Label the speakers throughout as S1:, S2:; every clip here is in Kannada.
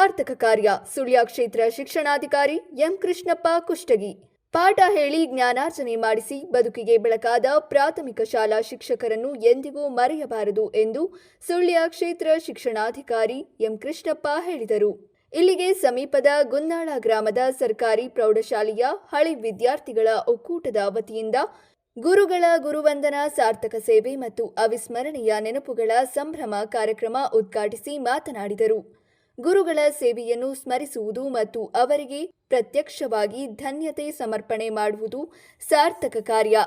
S1: ಸಾರ್ಥಕ ಕಾರ್ಯ ಸುಳ್ಯ ಕ್ಷೇತ್ರ ಶಿಕ್ಷಣಾಧಿಕಾರಿ ಎಂ ಕೃಷ್ಣಪ್ಪ ಕುಷ್ಟಗಿ. ಪಾಠ ಹೇಳಿ ಜ್ಞಾನಾರ್ಜನೆ ಮಾಡಿಸಿ ಬದುಕಿಗೆ ಬೆಳಕಾದ ಪ್ರಾಥಮಿಕ ಶಾಲಾ ಶಿಕ್ಷಕರನ್ನು ಎಂದಿಗೂ ಮರೆಯಬಾರದು ಎಂದು ಸುಳ್ಯ ಕ್ಷೇತ್ರ ಶಿಕ್ಷಣಾಧಿಕಾರಿ ಎಂ ಕೃಷ್ಣಪ್ಪ ಹೇಳಿದರು. ಇಲ್ಲಿಗೆ ಸಮೀಪದ ಗುನ್ನಾಳ ಗ್ರಾಮದ ಸರ್ಕಾರಿ ಪ್ರೌಢಶಾಲೆಯ ಹಳೆ ವಿದ್ಯಾರ್ಥಿಗಳ ಒಕ್ಕೂಟದ ವತಿಯಿಂದ ಗುರುಗಳ ಗುರುವಂದನಾ ಸಾರ್ಥಕ ಸೇವೆ ಮತ್ತು ಅವಿಸ್ಮರಣೀಯ ನೆನಪುಗಳ ಸಂಭ್ರಮ ಕಾರ್ಯಕ್ರಮ ಉದ್ಘಾಟಿಸಿ ಮಾತನಾಡಿದರು. ಗುರುಗಳ ಸೇವೆಯನ್ನು ಸ್ಮರಿಸುವುದು ಮತ್ತು ಅವರಿಗೆ ಪ್ರತ್ಯಕ್ಷವಾಗಿ ಧನ್ಯತೆ ಸಮರ್ಪಣೆ ಮಾಡುವುದು ಸಾರ್ಥಕ ಕಾರ್ಯ.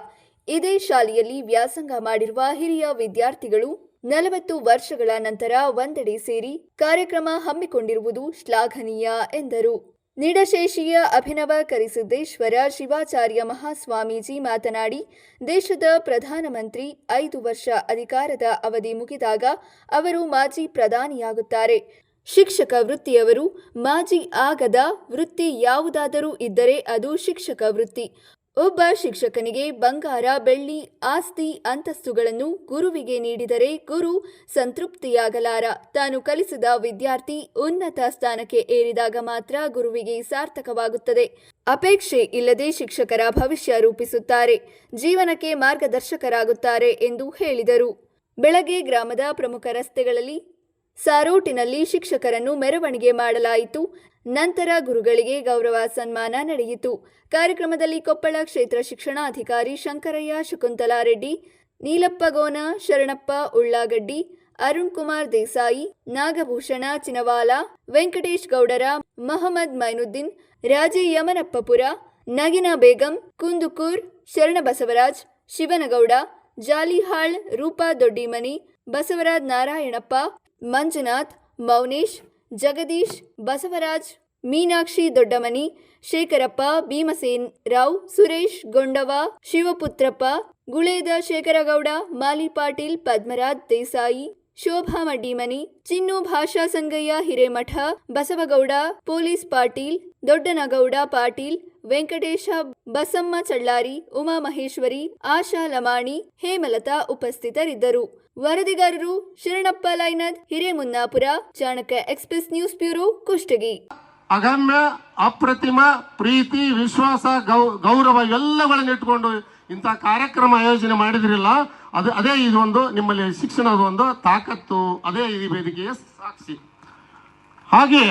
S1: ಇದೇ ಶಾಲೆಯಲ್ಲಿ ವ್ಯಾಸಂಗ ಮಾಡಿರುವ ಹಿರಿಯ ವಿದ್ಯಾರ್ಥಿಗಳು 40 ವರ್ಷಗಳ ನಂತರ ಒಂದೆಡೆ ಸೇರಿ ಕಾರ್ಯಕ್ರಮ ಹಮ್ಮಿಕೊಂಡಿರುವುದು ಶ್ಲಾಘನೀಯ ಎಂದರು. ನಿಡಶೇಷಿಯ ಅಭಿನವ ಕರಿಸಿದ್ದೇಶ್ವರ ಶಿವಾಚಾರ್ಯ ಮಹಾಸ್ವಾಮೀಜಿ ಮಾತನಾಡಿ, ದೇಶದ ಪ್ರಧಾನಮಂತ್ರಿ 5 ವರ್ಷ ಅಧಿಕಾರದ ಅವಧಿ ಮುಗಿದಾಗ ಅವರು ಮಾಜಿ ಪ್ರಧಾನಿಯಾಗುತ್ತಾರೆ. ಶಿಕ್ಷಕ ವೃತ್ತಿಯವರು ಮಾಜಿ ಆಗದ ವೃತ್ತಿ ಯಾವುದಾದರೂ ಇದ್ದರೆ ಅದು ಶಿಕ್ಷಕ ವೃತ್ತಿ. ಒಬ್ಬ ಶಿಕ್ಷಕನಿಗೆ ಬಂಗಾರ, ಬೆಳ್ಳಿ, ಆಸ್ತಿ, ಅಂತಸ್ತುಗಳನ್ನು ಗುರುವಿಗೆ ನೀಡಿದರೆ ಗುರು ಸಂತೃಪ್ತಿಯಾಗಲಾರ. ತಾನು ಕಲಿಸಿದ ವಿದ್ಯಾರ್ಥಿ ಉನ್ನತ ಸ್ಥಾನಕ್ಕೆ ಏರಿದಾಗ ಮಾತ್ರ ಗುರುವಿಗೆ ಸಾರ್ಥಕವಾಗುತ್ತದೆ. ಅಪೇಕ್ಷೆ ಇಲ್ಲದೆ ಶಿಕ್ಷಕರ ಭವಿಷ್ಯ ರೂಪಿಸುತ್ತಾರೆ, ಜೀವನಕ್ಕೆ ಮಾರ್ಗದರ್ಶಕರಾಗುತ್ತಾರೆ ಎಂದು ಹೇಳಿದರು. ಬೆಳಗ್ಗೆ ಗ್ರಾಮದ ಪ್ರಮುಖ ರಸ್ತೆಗಳಲ್ಲಿ ಸಾರೋಟಿನಲ್ಲಿ ಶಿಕ್ಷಕರನ್ನು ಮೆರವಣಿಗೆ ಮಾಡಲಾಯಿತು. ನಂತರ ಗುರುಗಳಿಗೆ ಗೌರವ ಸನ್ಮಾನ ನಡೆಯಿತು. ಕಾರ್ಯಕ್ರಮದಲ್ಲಿ ಕೊಪ್ಪಳ ಕ್ಷೇತ್ರ ಶಿಕ್ಷಣಾಧಿಕಾರಿ ಶಂಕರಯ್ಯ, ಶಕುಂತಲಾ ರೆಡ್ಡಿ, ನೀಲಪ್ಪ ಗೋನ, ಶರಣಪ್ಪ ಉಳ್ಳಾಗಡ್ಡಿ, ಅರುಣ್ ಕುಮಾರ್ ದೇಸಾಯಿ, ನಾಗಭೂಷಣ ಚಿನವಾಲ, ವೆಂಕಟೇಶ್ ಗೌಡರ, ಮಹಮ್ಮದ್ ಮೈನುದ್ದೀನ್, ರಾಜೆ ಯಮನಪ್ಪಪುರ, ನಗಿನಾ ಬೇಗಂ, ಕುಂದುಕೂರ್, ಶರಣಬಸವರಾಜ್, ಶಿವನಗೌಡ, ಜಾಲಿಹಾಳ್, ರೂಪಾ ದೊಡ್ಡಿಮನಿ, ಬಸವರಾಜ್ ನಾರಾಯಣಪ್ಪ, ಮಂಜುನಾಥ್, ಮೌನೇಶ್, ಜಗದೀಶ್, ಬಸವರಾಜ್, ಮೀನಾಕ್ಷಿ ದೊಡ್ಡಮನಿ, ಶೇಖರಪ್ಪ, ಭೀಮಸೇನ್ ರಾವ್, ಸುರೇಶ್ ಗೊಂಡವ, ಶಿವಪುತ್ರಪ್ಪ, ಗುಳೇದ ಶೇಖರಗೌಡ, ಮಾಲಿ ಪಾಟೀಲ್, ಪದ್ಮರಾಜ್ ದೇಸಾಯಿ, ಶೋಭಾ ಮಡ್ಡಿಮನಿ, ಚಿನ್ನು ಭಾಷಾ ಸಂಗಯ್ಯ ಹಿರೇಮಠ, ಬಸವಗೌಡ, ಪೊಲೀಸ್ ಪಾಟೀಲ್, ದೊಡ್ಡನಗೌಡ ಪಾಟೀಲ್, ವೆಂಕಟೇಶ, ಬಸಮ್ಮ ಚಳ್ಳಾರಿ, ಉಮಾ ಮಹೇಶ್ವರಿ, ಆಶಾ ಲಮಾಣಿ, ಹೇಮಲತಾ ಉಪಸ್ಥಿತರಿದ್ದರು. ವರದಿಗಾರರು Sharanappa Lainad, Hiremunnapur, Chanakya express news bureau, Kushtagi.
S2: ಅಗಮ್ಯ, ಅಪ್ರತಿಮ ಪ್ರೀತಿ, ವಿಶ್ವಾಸ, ಗೌರವ ಎಲ್ಲಗಳನ್ನು ಇಟ್ಕೊಂಡು ಇಂಥ ಕಾರ್ಯಕ್ರಮ ಆಯೋಜನೆ ಮಾಡಿದ್ರಿಲ್ಲ, ಅದೇ ಇದೊಂದು ನಿಮ್ಮಲ್ಲಿ ಶಿಕ್ಷಣದ ಒಂದು ತಾಕತ್ತು, ಅದೇ ಈ ವೇದಿಕೆಯ ಸಾಕ್ಷಿ. ಹಾಗೆ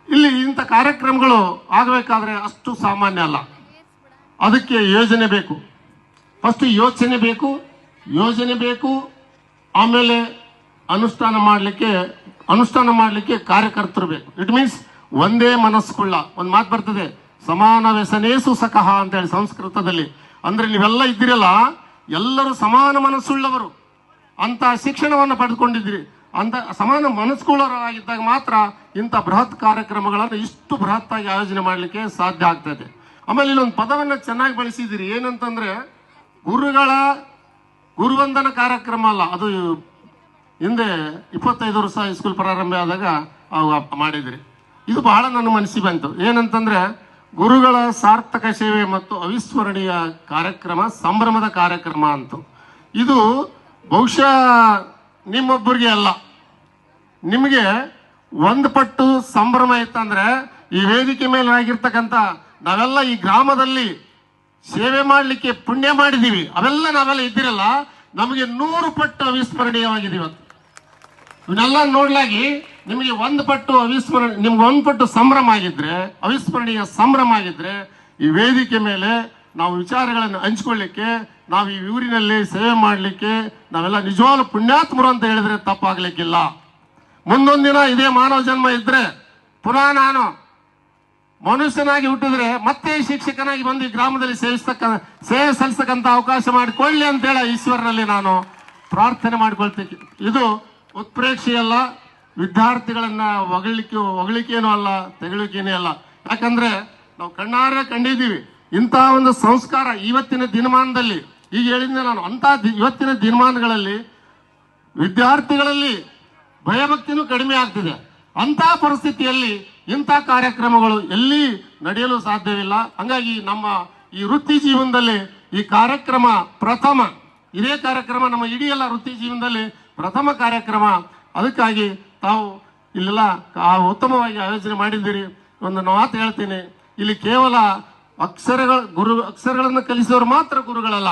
S2: ಇಲ್ಲಿ ಇಂಥ ಕಾರ್ಯಕ್ರಮಗಳು ಆಗಬೇಕಾದ್ರೆ ಅಷ್ಟು ಸಾಮಾನ್ಯ ಅಲ್ಲ. ಅದಕ್ಕೆ ಯೋಜನೆ ಬೇಕು. ಫಸ್ಟ್ ಯೋಜನೆ ಬೇಕು, ಆಮೇಲೆ ಅನುಷ್ಠಾನ ಮಾಡಲಿಕ್ಕೆ ಕಾರ್ಯಕರ್ತರು ಬೇಕು. ಇಟ್ ಮೀನ್ಸ್ ಒಂದೇ ಮನಸ್ಸುಳ್ಳ ಒಂದು ಮಾತು ಬರ್ತದೆ, ಸಮಾನ ವ್ಯಸನೇಸು ಸಕಹ ಅಂತ ಹೇಳಿ ಸಂಸ್ಕೃತದಲ್ಲಿ. ಅಂದ್ರೆ ನೀವೆಲ್ಲ ಇದ್ದೀರಲ್ಲ, ಎಲ್ಲರೂ ಸಮಾನ ಮನಸ್ಸುಳ್ಳವರು ಅಂತ ಶಿಕ್ಷಣವನ್ನು ಪಡೆದುಕೊಂಡಿದ್ದೀರಿ. ಅಂತ ಸಮಾನ ಮನಸ್ಸುಳ್ಳವರಾಗಿದ್ದಾಗ ಮಾತ್ರ ಇಂಥ ಬೃಹತ್ ಕಾರ್ಯಕ್ರಮಗಳನ್ನು ಇಷ್ಟು ಬೃಹತ್ತಾಗಿ ಆಯೋಜನೆ ಮಾಡಲಿಕ್ಕೆ ಸಾಧ್ಯ ಆಗ್ತದೆ. ಆಮೇಲೆ ಇಲ್ಲೊಂದು ಪದವನ್ನು ಚೆನ್ನಾಗಿ ಬಳಸಿದ್ದೀರಿ, ಏನಂತಂದ್ರೆ ಗುರುಗಳ ಗುರುವಂದನ ಕಾರ್ಯಕ್ರಮ ಅಲ್ಲ, ಅದು ಹಿಂದೆ 25 ವರ್ಷ ಸ್ಕೂಲ್ ಪ್ರಾರಂಭ ಆದಾಗ ಮಾಡಿದ್ರಿ. ಇದು ಬಹಳ ನನ್ನ ಮನಸ್ಸಿಗೆ ಬಂತು. ಏನಂತಂದ್ರೆ ಗುರುಗಳ ಸಾರ್ಥಕ ಸೇವೆ ಮತ್ತು ಅವಿಸ್ಮರಣೀಯ ಕಾರ್ಯಕ್ರಮ, ಸಂಭ್ರಮದ ಕಾರ್ಯಕ್ರಮ ಅಂತು. ಇದು ಬಹುಶಃ ನಿಮ್ಮೊಬ್ಬರಿಗೆ ಅಲ್ಲ, ನಿಮಗೆ ಒಂದು ಪಟ್ಟು ಸಂಭ್ರಮ ಇತ್ತಂದ್ರೆ ಈ ವೇದಿಕೆ ಮೇಲೆ ಆಗಿರ್ತಕ್ಕಂಥ ನಾವೆಲ್ಲ ಈ ಗ್ರಾಮದಲ್ಲಿ ಸೇವೆ ಮಾಡಲಿಕ್ಕೆ ಪುಣ್ಯ ಮಾಡಿದೀವಿ, ನಾವೆಲ್ಲ ಇದ್ದಿರಲ್ಲ, ನಮಗೆ 100 ಪಟ್ಟು ಅವಿಸ್ಮರಣೀಯವಾಗಿದೆ ಇವತ್ತು. ಇವನ್ನೆಲ್ಲ ನೋಡ್ಲಾಗಿ ನಿಮಗೆ ಒಂದು ಪಟ್ಟು ಸಂಭ್ರಮ ಆಗಿದ್ರೆ, ಅವಿಸ್ಮರಣೀಯ ಸಂಭ್ರಮ ಆಗಿದ್ರೆ, ಈ ವೇದಿಕೆ ಮೇಲೆ ನಾವು ವಿಚಾರಗಳನ್ನು ಹಂಚ್ಕೊಳ್ಳಿಕ್ಕೆ, ನಾವು ಈ ಊರಿನಲ್ಲಿ ಸೇವೆ ಮಾಡಲಿಕ್ಕೆ ನಾವೆಲ್ಲ ನಿಜವಾಗ್ಲೂ ಪುಣ್ಯಾತ್ಮರು ಅಂತ ಹೇಳಿದ್ರೆ ತಪ್ಪಾಗ್ಲಿಕ್ಕಿಲ್ಲ. ಮುಂದೊಂದಿನ ಇದೇ ಮಾನವ ಜನ್ಮ ಇದ್ರೆ ಪುನಃ ನಾನು ಮನುಷ್ಯನಾಗಿ ಹುಟ್ಟಿದ್ರೆ ಮತ್ತೆ ಶಿಕ್ಷಕನಾಗಿ ಬಂದು ಈ ಗ್ರಾಮದಲ್ಲಿ ಸೇವೆ ಸಲ್ಲಿಸ್ತಕ್ಕಂಥ ಅವಕಾಶ ಮಾಡಿಕೊಳ್ಳಿ ಅಂತೇಳಿ ಈಶ್ವರನಲ್ಲಿ ನಾನು ಪ್ರಾರ್ಥನೆ ಮಾಡಿಕೊಳ್ತೀನಿ. ಇದು ಉತ್ಪ್ರೇಕ್ಷೆಯಲ್ಲ, ವಿದ್ಯಾರ್ಥಿಗಳನ್ನ ಹೊಗಳಿಕೆನೂ ಅಲ್ಲ, ತೆಗಳಿಕೆನೇ ಅಲ್ಲ. ಯಾಕಂದ್ರೆ ನಾವು ಕಣ್ಣಾರೆ ಕಂಡಿದ್ದೀವಿ ಇಂಥ ಒಂದು ಸಂಸ್ಕಾರ ಇವತ್ತಿನ ದಿನಮಾನದಲ್ಲಿ. ಈಗ ಹೇಳಿದ್ದೆ ನಾನು, ಇವತ್ತಿನ ದಿನಮಾನಗಳಲ್ಲಿ ವಿದ್ಯಾರ್ಥಿಗಳಲ್ಲಿ ಭಯಭಕ್ತಿನೂ ಕಡಿಮೆ ಆಗ್ತಿದೆ. ಅಂಥ ಪರಿಸ್ಥಿತಿಯಲ್ಲಿ ಇಂಥ ಕಾರ್ಯಕ್ರಮಗಳು ಎಲ್ಲಿ ನಡೆಯಲು ಸಾಧ್ಯವಿಲ್ಲ. ಹಂಗಾಗಿ ನಮ್ಮ ಈ ವೃತ್ತಿ ಜೀವನದಲ್ಲಿ ಈ ಕಾರ್ಯಕ್ರಮ ಪ್ರಥಮ, ಇದೇ ಕಾರ್ಯಕ್ರಮ ನಮ್ಮ ಇಡೀ ಎಲ್ಲ ವೃತ್ತಿ ಜೀವನದಲ್ಲಿ ಪ್ರಥಮ ಕಾರ್ಯಕ್ರಮ. ಅದಕ್ಕಾಗಿ ತಾವು ಇಲ್ಲೆಲ್ಲ ಉತ್ತಮವಾಗಿ ಆಯೋಜನೆ ಮಾಡಿದ್ದೀರಿ. ಒಂದು ಮಾತು ಹೇಳ್ತೀನಿ, ಇಲ್ಲಿ ಕೇವಲ ಅಕ್ಷರಗಳನ್ನು ಕಲಿಸೋರು ಮಾತ್ರ ಗುರುಗಳಲ್ಲ.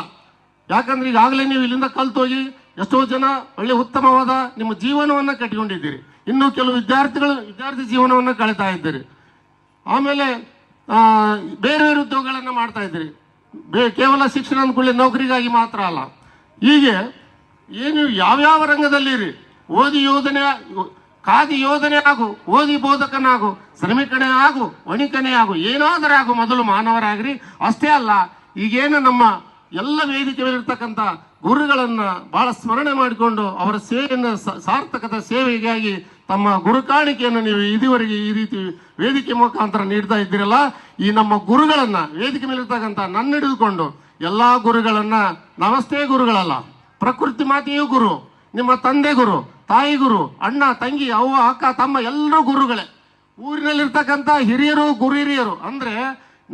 S2: ಯಾಕಂದ್ರೆ ಈಗಾಗಲೇ ನೀವು ಇಲ್ಲಿಂದ ಕಲ್ತೋಗಿ ಎಷ್ಟೋ ಜನ ಒಳ್ಳೆ ಉತ್ತಮವಾದ ನಿಮ್ಮ ಜೀವನವನ್ನು ಕಟ್ಟಿಕೊಂಡಿದ್ದೀರಿ. ಇನ್ನು ಕೆಲವು ವಿದ್ಯಾರ್ಥಿ ಜೀವನವನ್ನು ಕಳೀತಾ ಇದ್ದೀರಿ. ಆಮೇಲೆ ಬೇರೆ ಬೇರೆ ಉದ್ಯೋಗಗಳನ್ನು ಮಾಡ್ತಾ ಇದ್ದೀರಿ. ಕೇವಲ ಶಿಕ್ಷಣ ಅಂದ್ಕೊಳ್ಳಿ ನೌಕರಿಗಾಗಿ ಮಾತ್ರ ಅಲ್ಲ. ಹೀಗೆ ಏನು ಯಾವ್ಯಾವ ರಂಗದಲ್ಲಿರಿ, ಓದಿ ಯೋಧನೆ ಕಾದಿ ಯೋಧನೆ ಆಗು, ಓದಿ ಬೋಧಕನಾಗು, ಶ್ರಮಿಕನೇ ಆಗು, ವಣಿಕನೇ ಆಗು, ಏನಾದರೂ ಆಗು, ಮೊದಲು ಮಾನವರಾಗ್ರಿ. ಅಷ್ಟೇ ಅಲ್ಲ, ಈಗೇನು ನಮ್ಮ ಎಲ್ಲ ವೇದಿಕೆ ಮೇಲಿರ್ತಕ್ಕಂಥ ಗುರುಗಳನ್ನ ಬಹಳ ಸ್ಮರಣೆ ಮಾಡಿಕೊಂಡು ಅವರ ಸೇವೆಯನ್ನು ಸಾರ್ಥಕದ ಸೇವೆಗಾಗಿ ತಮ್ಮ ಗುರು ಕಾಣಿಕೆಯನ್ನು ನೀವು ಇದುವರೆಗೆ ಈ ರೀತಿ ವೇದಿಕೆ ಮುಖಾಂತರ ನೀಡ್ತಾ ಇದ್ದೀರಲ್ಲ, ಈ ನಮ್ಮ ಗುರುಗಳನ್ನ ವೇದಿಕೆ ಮೇಲಿರ್ತಕ್ಕಂಥ ನನ್ನ ಹಿಡಿದುಕೊಂಡು ಎಲ್ಲಾ ಗುರುಗಳನ್ನ, ನಮಸ್ತೆ ಗುರುಗಳಲ್ಲ, ಪ್ರಕೃತಿ ಮಾತೆಯೂ ಗುರು, ನಿಮ್ಮ ತಂದೆ ಗುರು, ತಾಯಿ ಗುರು, ಅಣ್ಣ ತಂಗಿ ಅವ್ವ ಅಕ್ಕ ತಮ್ಮ ಎಲ್ಲರೂ ಗುರುಗಳೇ. ಊರಿನಲ್ಲಿರ್ತಕ್ಕಂಥ ಹಿರಿಯರು ಗುರು ಹಿರಿಯರು ಅಂದ್ರೆ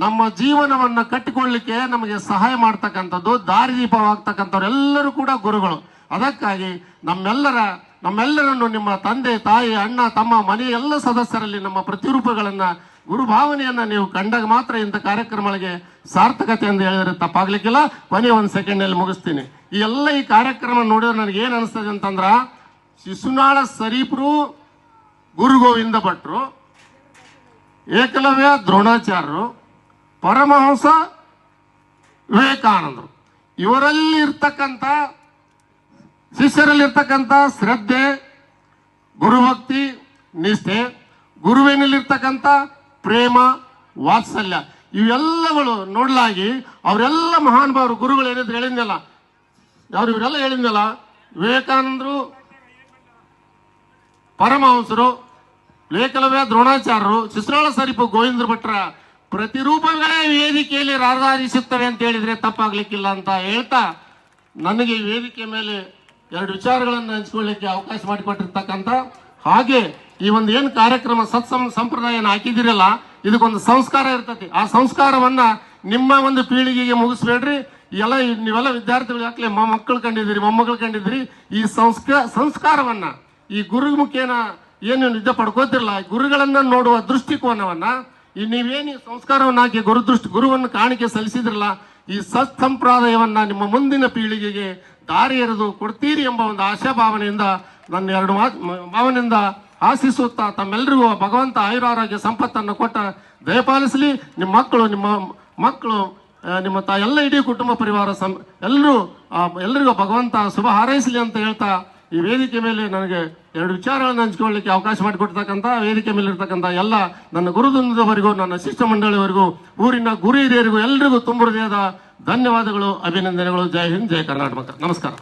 S2: ನಮ್ಮ ಜೀವನವನ್ನು ಕಟ್ಟಿಕೊಳ್ಳಲಿಕ್ಕೆ ನಮಗೆ ಸಹಾಯ ಮಾಡ್ತಕ್ಕಂಥದ್ದು, ದಾರಿದೀಪವಾಗ್ತಕ್ಕಂಥವ್ರು ಎಲ್ಲರೂ ಕೂಡ ಗುರುಗಳು. ಅದಕ್ಕಾಗಿ ನಮ್ಮೆಲ್ಲರನ್ನು ನಿಮ್ಮ ತಂದೆ ತಾಯಿ ಅಣ್ಣ ತಮ್ಮ ಮನೆಯ ಎಲ್ಲ ಸದಸ್ಯರಲ್ಲಿ ನಮ್ಮ ಪ್ರತಿರೂಪಗಳನ್ನ ಗುರುಭಾವನೆಯನ್ನ ನೀವು ಕಂಡಾಗ ಮಾತ್ರ ಇಂಥ ಕಾರ್ಯಕ್ರಮಗಳಿಗೆ ಸಾರ್ಥಕತೆ ಎಂದು ಹೇಳಿದ್ರೆ ತಪ್ಪಾಗ್ಲಿಕ್ಕಿಲ್ಲ. ಕೊನೆ ಒಂದು ಸೆಕೆಂಡ್ ಮುಗಿಸ್ತೀನಿ. ಈ ಕಾರ್ಯಕ್ರಮ ನೋಡಿದ್ರೆ ನನಗೆ ಏನ್ ಅನಿಸ್ತದೆ ಅಂತಂದ್ರ, ಶಿಶುನಾಳ ಶರೀಫರು, ಗುರು ಗೋವಿಂದ ಭಟ್ರು, ಏಕಲವ್ಯ ದ್ರೋಣಾಚಾರ್ಯರು, ಪರಮಹಂಸ ವಿವೇಕಾನಂದರು, ಇವರಲ್ಲಿ ಇರ್ತಕ್ಕಂಥ ಶಿಷ್ಯರಲ್ಲಿರ್ತಕ್ಕಂಥ ಶ್ರದ್ಧೆ, ಗುರುಭಕ್ತಿ, ನಿಷ್ಠೆ, ಗುರುವಿನಲ್ಲಿರ್ತಕ್ಕಂಥ ಪ್ರೇಮ, ವಾತ್ಸಲ್ಯ, ಇವೆಲ್ಲಗಳು ನೋಡ್ಲಾಗಿ ಅವರೆಲ್ಲ ಮಹಾನುಭಾವರು ಗುರುಗಳು ಏನಿದ್ರು ಹೇಳಿದ್ನಲ್ಲ, ಇವರೆಲ್ಲ ಹೇಳಿದ್ನಲ್ಲ, ವಿವೇಕಾನಂದರು, ಪರಮಹಂಸರು, ಏಕಲವ್ಯ ದ್ರೋಣಾಚಾರ್ಯರು, ಶಿಶುನಾಳ ಶರೀಫ್, ಗೋವಿಂದ ಭಟ್ರ ಪ್ರತಿರೂಪಗಳೇ ವೇದಿಕೆಯಲ್ಲಿ ರಾರಾಜಿಸುತ್ತವೆ ಅಂತ ಹೇಳಿದ್ರೆ ತಪ್ಪಾಗ್ಲಿಕ್ಕಿಲ್ಲ ಅಂತ ಹೇಳ್ತಾ, ನನಗೆ ಈ ವೇದಿಕೆ ಮೇಲೆ 2 ವಿಚಾರಗಳನ್ನು ಹಂಚಿಕೊಳ್ಳಿಕ್ಕೆ ಅವಕಾಶ ಮಾಡಿಕೊಟ್ಟಿರ್ತಕ್ಕಂಥ, ಹಾಗೆ ಈ ಒಂದು ಏನು ಕಾರ್ಯಕ್ರಮ ಸಂಪ್ರದಾಯನ ಹಾಕಿದಿರಲ್ಲ, ಇದಕ್ಕೊಂದು ಸಂಸ್ಕಾರ ಇರ್ತತಿ. ಆ ಸಂಸ್ಕಾರವನ್ನ ನಿಮ್ಮ ಒಂದು ಪೀಳಿಗೆಗೆ ಮುಗಿಸ್ಬೇಡ್ರಿ. ನೀವೆಲ್ಲ ವಿದ್ಯಾರ್ಥಿಗಳು ಯಾಕಲೆ ಮಕ್ಕಳು ಕಂಡಿದ್ದೀರಿ, ಮೊಮ್ಮಕ್ಕಳು ಕಂಡಿದ್ದೀರಿ. ಈ ಸಂಸ್ಕಾರವನ್ನ ಈ ಗುರು ಮುಖೇನ ಏನು ನಿಜ ಪಡ್ಕೋತಿರಲ್ಲ, ಗುರುಗಳನ್ನ ನೋಡುವ ದೃಷ್ಟಿಕೋನವನ್ನ ನೀವೇನು ಸಂಸ್ಕಾರವನ್ನ ಹಾಕಿ ಗುರುವನ್ನು ಕಾಣಿಕೆ ಸಲ್ಲಿಸಿದ್ರಲ್ಲ, ಈ ಸತ್ಸಂಪ್ರದಾಯವನ್ನ ನಿಮ್ಮ ಮುಂದಿನ ಪೀಳಿಗೆಗೆ ದಾರಿ ಎರೆದು ಕೊಡ್ತೀರಿ ಎಂಬ ಒಂದು ಆಶಾಭಾವನೆಯಿಂದ ನನ್ನ 2 ಭಾವನೆಯಿಂದ ಆಶಿಸುತ್ತಾ ತಮ್ಮೆಲ್ಲರಿಗೂ ಭಗವಂತ ಆಯುರಾರೋಗ್ಯ ಸಂಪತ್ತನ್ನು ಕೊಟ್ಟ ದಯಪಾಲಿಸಲಿ. ನಿಮ್ಮ ಮಕ್ಕಳು ನಿಮ್ಮ ಎಲ್ಲ ಇಡೀ ಕುಟುಂಬ ಪರಿವಾರ ಎಲ್ಲರಿಗೂ ಭಗವಂತ ಶುಭ ಹಾರೈಸಲಿ ಅಂತ ಹೇಳ್ತಾ, ಈ ವೇದಿಕೆ ಮೇಲೆ ನನಗೆ 2 ವಿಚಾರಗಳನ್ನು ಹಂಚಿಕೊಳ್ಳಲಿಕ್ಕೆ ಅವಕಾಶ ಮಾಡಿಕೊಡ್ತಕ್ಕಂಥ ವೇದಿಕೆ ಮೇಲೆ ಇರ್ತಕ್ಕಂಥ ಎಲ್ಲ ನನ್ನ ಗುರುವೃಂದದವರೆಗೂ, ನನ್ನ ಶಿಷ್ಯ ಮಂಡಳಿಯವರೆಗೂ, ಊರಿನ ಗುರು ಹಿರಿಯರಿಗೂ ಎಲ್ಲರಿಗೂ ತುಂಬ ಹೃದಯದ ಧನ್ಯವಾದಗಳು, ಅಭಿನಂದನೆಗಳು. ಜೈ ಹಿಂದ್, ಜೈ ಕರ್ನಾಟಕ. ನಮಸ್ಕಾರ.